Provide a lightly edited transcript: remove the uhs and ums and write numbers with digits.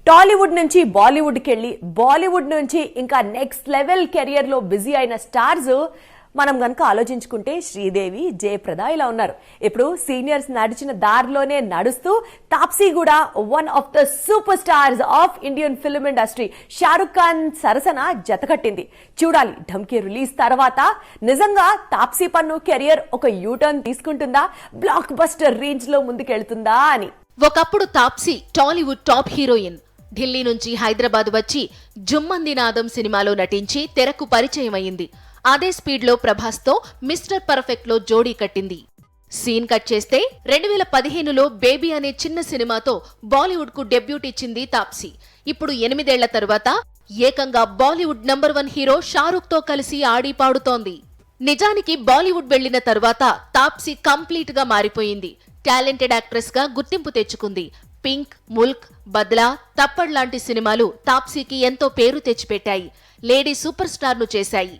టాలీవుడ్ నుంచి బాలీవుడ్కి వెళ్ళి బాలీవుడ్ నుంచి ఇంకా నెక్స్ట్ లెవెల్ కెరియర్లో బిజీ అయిన స్టార్స్ మనం గనక ఆలోచించుకుంటే శ్రీదేవి, జయప్రద ఇలా ఉన్నారు. ఇప్పుడు సీనియర్స్ నడిచిన దారిలోనే నడుస్తూ తాప్సీ కూడా one of the super stars of Indian film industry Shahrukh Khan సరసన జతకట్టింది. చూడాలి ఢమ్కీ రిలీజ్ తర్వాత నిజంగా తాప్సీ పన్ను కెరియర్ ఒక యూటర్న్ తీసుకుంటుందా, బ్లాక్ బస్టర్ రేంజ్ లో ముందుకెళ్తుందా అని. ఒకప్పుడు Taapsee Tollywood top heroine. Delhi నుంచి హైదరాబాద్ వచ్చి జుమ్మంది నాదం సినిమాలో నటించి తెరకు పరిచయం అయింది. అదే స్పీడ్లో ప్రభాస్తో మిస్టర్ పర్ఫెక్ట్ లో జోడీ కట్టింది. సీన్ కట్ చేస్తే 2015లో బేబీ అనే చిన్న సినిమాతో బాలీవుడ్ కు డెబ్యూట్ ఇచ్చింది తాప్సీ. ఇప్పుడు 8 ఏళ్ల తరువాత ఏకంగా బాలీవుడ్ నంబర్ 1 హీరో షారుఖ్ తో కలిసి ఆడి పాడుతోంది. నిజానికి బాలీవుడ్ వెళ్లిన తరువాత తాప్సీ కంప్లీట్ గా మారిపోయింది. టాలెంటెడ్ యాక్ట్రెస్ గా గుర్తింపు తెచ్చుకుంది. పింక్, ముల్క్, బద్లా, తప్పడ్ లాంటి సినిమాలు తాప్సీకి ఎంతో పేరు తెచ్చిపెట్టాయి. లేడీ సూపర్ స్టార్ ను చేశాయి.